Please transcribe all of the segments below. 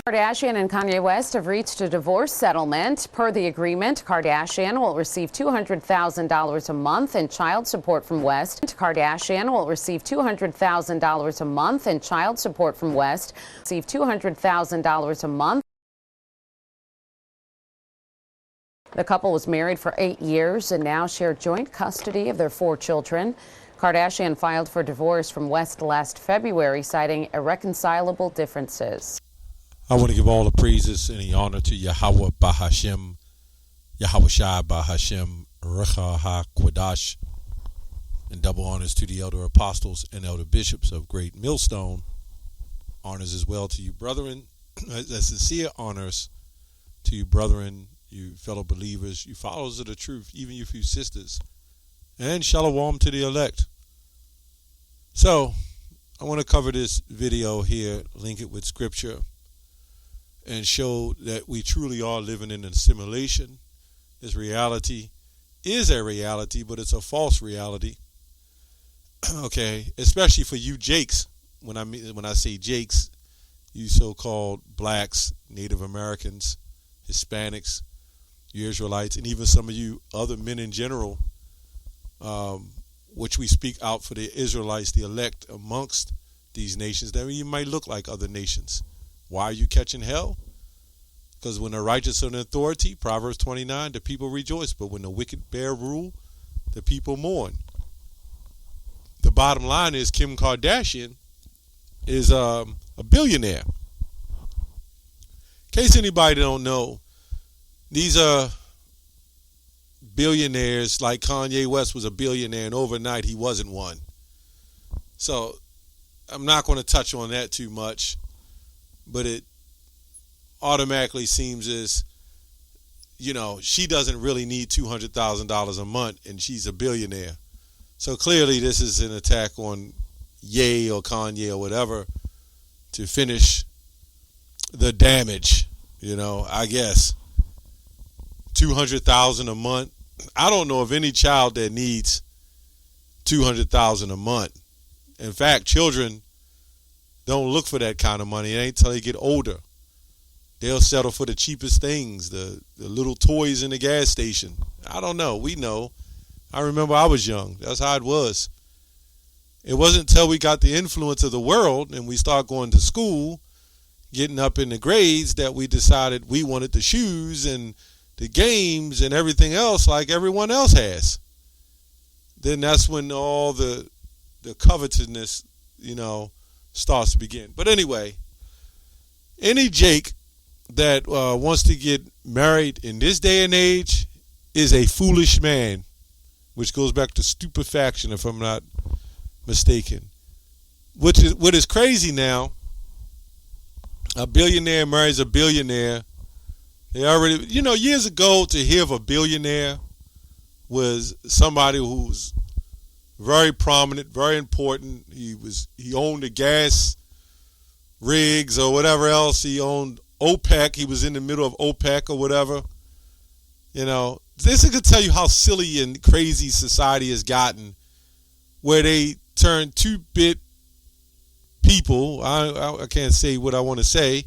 Kardashian and Kanye West have reached a divorce settlement. Per the agreement, Kardashian will receive $200,000 a month in child support from West. Kardashian will receive $200,000 a month in child support from West. Receive $200,000 a month. The couple was married for 8 years and now share joint custody of their 4 children. Kardashian filed for divorce from West last February, citing irreconcilable differences. I want to give all the praises and the honor to Yahweh Bahashem, Yahweh Shai Bahashem, Recha HaKwadash, and double honors to the elder apostles and elder bishops of Great Millstone. Honors as well to you, brethren. Sincere honors to you, brethren, you fellow believers, you followers of the truth, even you few sisters, and shalom to the elect. So, I want to cover this video here, link it with scripture, and show that we truly are living in an assimilation. This reality is a reality, but it's a false reality. Okay, especially for you Jakes. When I say Jakes, you so-called blacks, Native Americans, Hispanics, you Israelites, and even some of you other men in general, which we speak out for the Israelites, the elect amongst these nations, that you might look like other nations. Why are you catching hell? Because when the righteous are in authority, Proverbs 29, the people rejoice. But when the wicked bear rule, the people mourn. The bottom line is Kim Kardashian is a billionaire. In case anybody don't know, these are billionaires like Kanye West was a billionaire, and overnight he wasn't one. So I'm not going to touch on that too much. But it automatically seems as, she doesn't really need $200,000 a month, and she's a billionaire. So clearly this is an attack on Ye or Kanye or whatever to finish the damage, I guess. $200,000 a month. I don't know of any child that needs $200,000 a month. In fact, children don't look for that kind of money. It ain't until they get older. They'll settle for the cheapest things, the little toys in the gas station. I don't know. We know. I remember I was young. That's how it was. It wasn't until we got the influence of the world and we started going to school, getting up in the grades, that we decided we wanted the shoes and the games and everything else like everyone else has. Then that's when all the covetousness, starts to begin. But anyway, any Jake that wants to get married in this day and age is a foolish man, which goes back to stupefaction, if I'm not mistaken. What is crazy now, a billionaire marries a billionaire. They already, years ago, to hear of a billionaire was somebody who's very prominent, very important. He owned the gas rigs or whatever else. He owned OPEC. He was in the middle of OPEC or whatever. This is going to tell you how silly and crazy society has gotten, where they turn 2-bit people. I can't say what I want to say.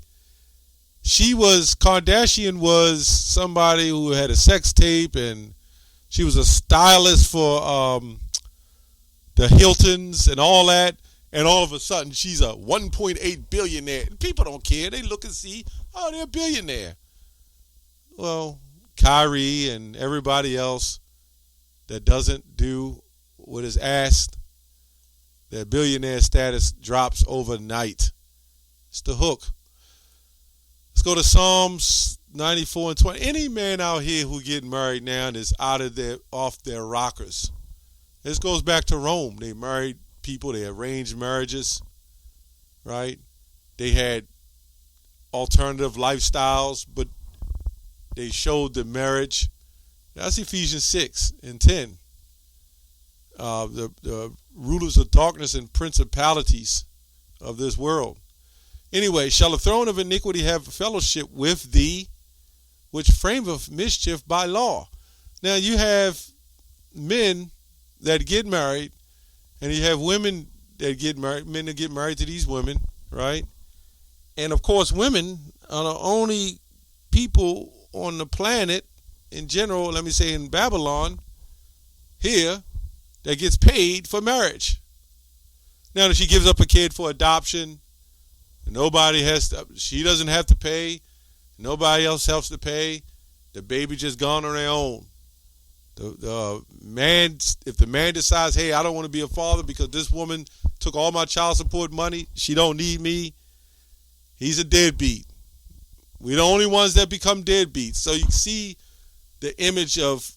Kardashian was somebody who had a sex tape, and she was a stylist for the Hiltons and all that, and all of a sudden she's a 1.8 billionaire. People don't care. They look and see, oh, they're a billionaire. Well, Kyrie and everybody else that doesn't do what is asked, their billionaire status drops overnight. It's the hook. Let's go to Psalms 94 and 20. Any man out here who get married now and is off their rockers. This goes back to Rome. They married people. They arranged marriages, right? They had alternative lifestyles, but they showed the marriage. That's Ephesians 6 and 10. The rulers of darkness and principalities of this world. Anyway, shall the throne of iniquity have fellowship with which frameth mischief by law. Now you have men that get married, and you have women that get married, men that get married to these women, right? And of course, women are the only people on the planet in general, let me say in Babylon, here, that gets paid for marriage. Now that she gives up a kid for adoption, she doesn't have to pay, nobody else helps to pay, the baby just gone on their own. The man, if the man decides, hey, I don't want to be a father because this woman took all my child support money, she don't need me, he's a deadbeat. We're the only ones that become deadbeats. So you see the image of,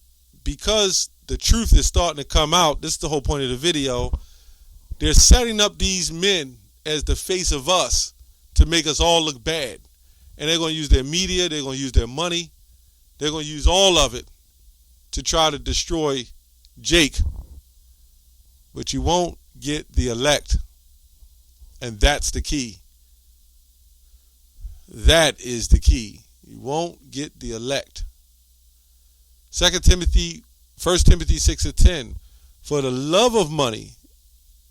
because the truth is starting to come out, this is the whole point of the video, they're setting up these men as the face of us to make us all look bad. And they're going to use their media, they're going to use their money, they're going to use all of it to try to destroy Jake. But you won't get the elect. And that's the key. That is the key. You won't get the elect. 1 Timothy 6:10. For the love of money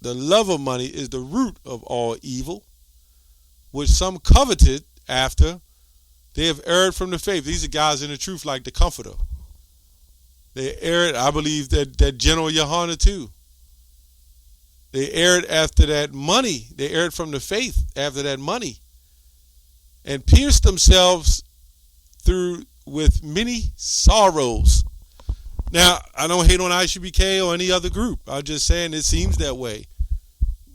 is the root of all evil, which some coveted after they have erred from the faith. These are guys in the truth like the Comforter. They erred, I believe that General Yohana too. They erred after that money. They erred from the faith after that money. And pierced themselves through with many sorrows. Now, I don't hate on ISUBK or any other group. I'm just saying it seems that way.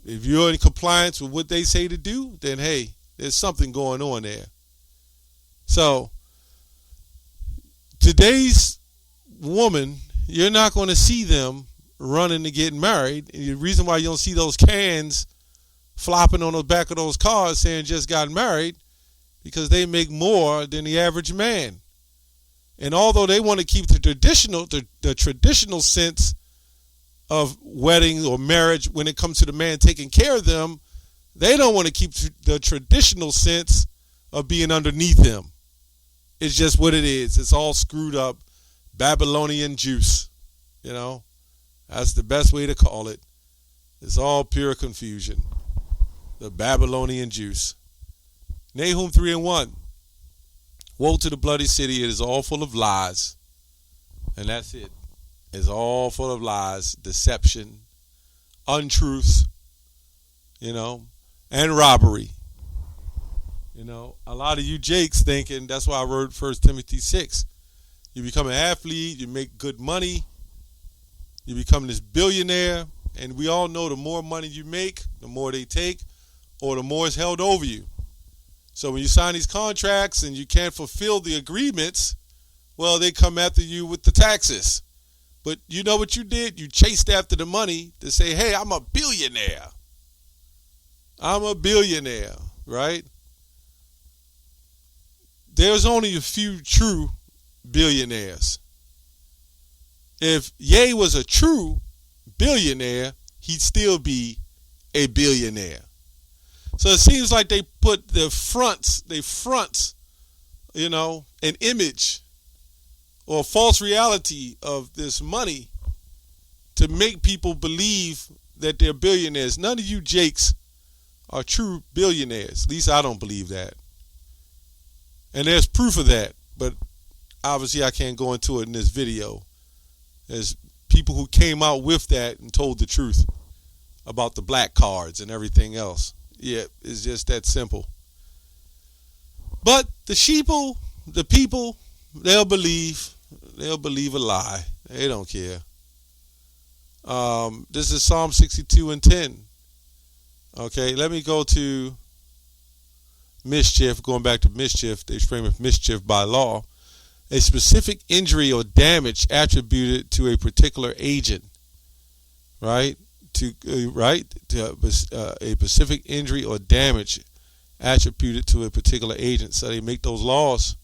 If you're in compliance with what they say to do, then hey, there's something going on there. So, today's woman, you're not going to see them running to get married. And the reason why you don't see those cans flopping on the back of those cars saying just got married, because they make more than the average man. And although they want to keep the traditional sense of wedding or marriage when it comes to the man taking care of them, they don't want to keep the traditional sense of being underneath him. It's just what it is. It's all screwed up Babylonian juice. You know, that's the best way to call it. It's all pure confusion. The Babylonian juice. Nahum 3:1. Woe to the bloody city, it is all full of lies. And that's it. It's all full of lies, deception, untruths, and robbery. A lot of you Jakes thinking, that's why I wrote 1 Timothy 6. You become an athlete, you make good money, you become this billionaire, and we all know the more money you make, the more they take, or the more is held over you. So when you sign these contracts and you can't fulfill the agreements, well, they come after you with the taxes. But you know what you did? You chased after the money to say, hey, I'm a billionaire. I'm a billionaire, right? There's only a few true billionaires. If Ye was a true billionaire, he'd still be a billionaire. So it seems like they put they front, an image or a false reality of this money to make people believe that they're billionaires. None of you Jakes are true billionaires. At least I don't believe that. And there's proof of that, but obviously I can't go into it in this video. There's people who came out with that and told the truth about the black cards and everything else. Yeah, it's just that simple. But the people, they'll believe a lie. They don't care. This is Psalm 62:10. Okay, let me go to mischief. Going back to mischief, they frame of mischief by law. A specific injury or damage attributed to a particular agent, right? A specific injury or damage attributed to a particular agent. So they make those laws,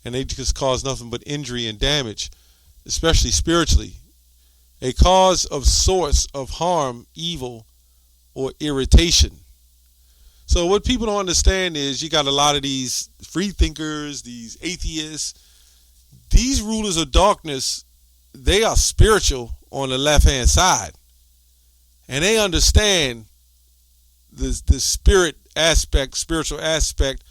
and they just cause nothing but injury and damage, especially spiritually. A cause of source of harm, evil, or irritation. So what people don't understand is you got a lot of these free thinkers, these atheists, these rulers of darkness, they are spiritual on the left-hand side. And they understand the spiritual aspect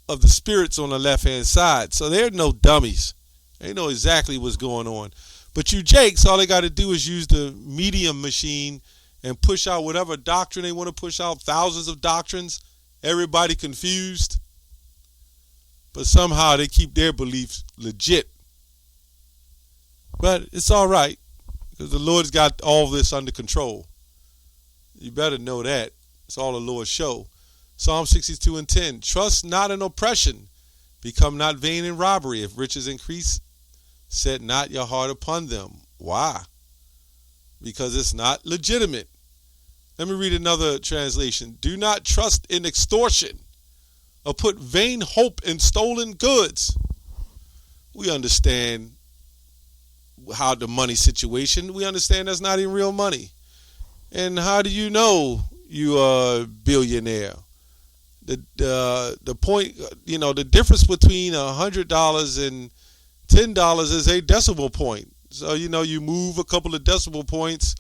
of the spirits on the left-hand side. So they're no dummies. They know exactly what's going on. But you jakes, all they got to do is use the medium machine and push out whatever doctrine they want to push out, thousands of doctrines, everybody confused. But somehow they keep their beliefs legit. But it's all right, because the Lord's got all this under control. You better know that. It's all the Lord's show. Psalm 62:10. Trust not in oppression. Become not vain in robbery. If riches increase, set not your heart upon them. Why? Because it's not legitimate. Let me read another translation. Do not trust in extortion or put vain hope in stolen goods. We understand how the money situation. We understand that's not even real money. And how do you know you are a billionaire? The point, the difference between $100 and $10 is a decimal point. So, you move a couple of decimal points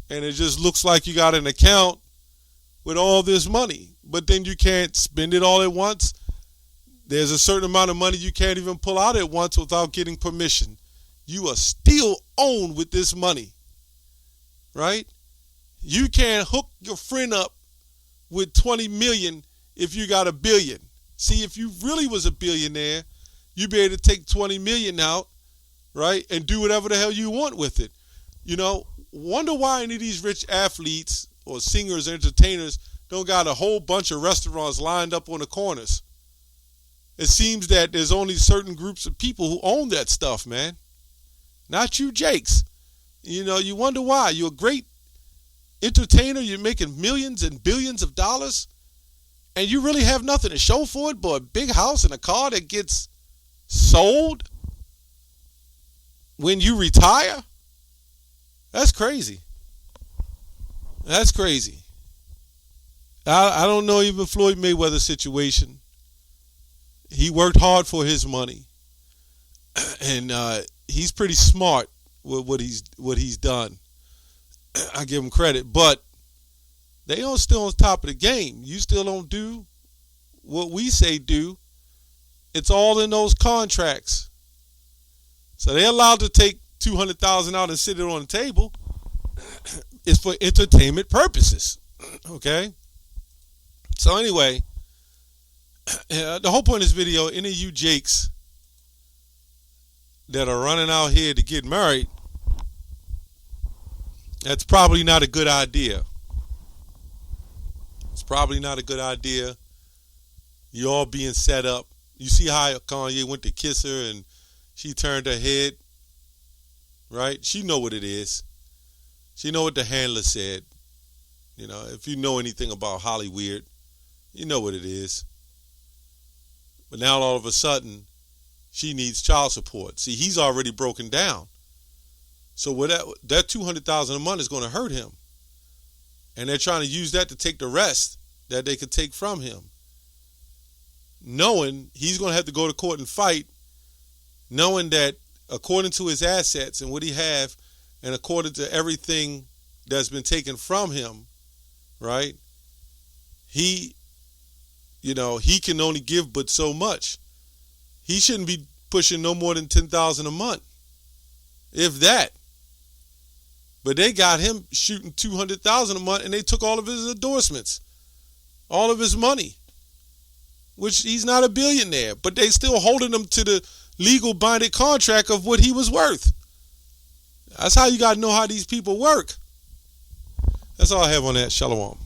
and it just looks like you got an account with all this money. But then you can't spend it all at once. There's a certain amount of money you can't even pull out at once without getting permission. You are still owned with this money, right? You can't hook your friend up with 20 million if you got a billion. See, if you really was a billionaire, you'd be able to take 20 million out, right, and do whatever the hell you want with it. Wonder why any of these rich athletes or singers, entertainers don't got a whole bunch of restaurants lined up on the corners. It seems that there's only certain groups of people who own that stuff, man. Not you jakes. You wonder why. You're a great entertainer. You're making millions and billions of dollars. And you really have nothing to show for it but a big house and a car that gets sold when you retire? That's crazy. That's crazy. I don't know even Floyd Mayweather's situation. He worked hard for his money. And he's pretty smart with what he's done. I give him credit, but they don't still on top of the game. You still don't do what we say do. It's all in those contracts. So they're allowed to take $200,000 out and sit it on the table. It's for entertainment purposes. Okay? So anyway, the whole point of this video, any of you jakes that are running out here to get married, that's probably not a good idea. It's probably not a good idea. You're all being set up. You see how Kanye went to kiss her and she turned her head, right? She know what it is. She know what the handler said. If you know anything about Hollyweird, you know what it is. But now all of a sudden, she needs child support. See, he's already broken down. So that $200,000 a month is going to hurt him. And they're trying to use that to take the rest that they could take from him. Knowing he's going to have to go to court and fight, knowing that according to his assets and what he have, and according to everything that's been taken from him, right? He can only give but so much. He shouldn't be pushing no more than $10,000 a month, if that. But they got him shooting $200,000 a month, and they took all of his endorsements, all of his money, which he's not a billionaire, but they still holding him to the legal binding contract of what he was worth. That's how you got to know how these people work. That's all I have on that. Shalom.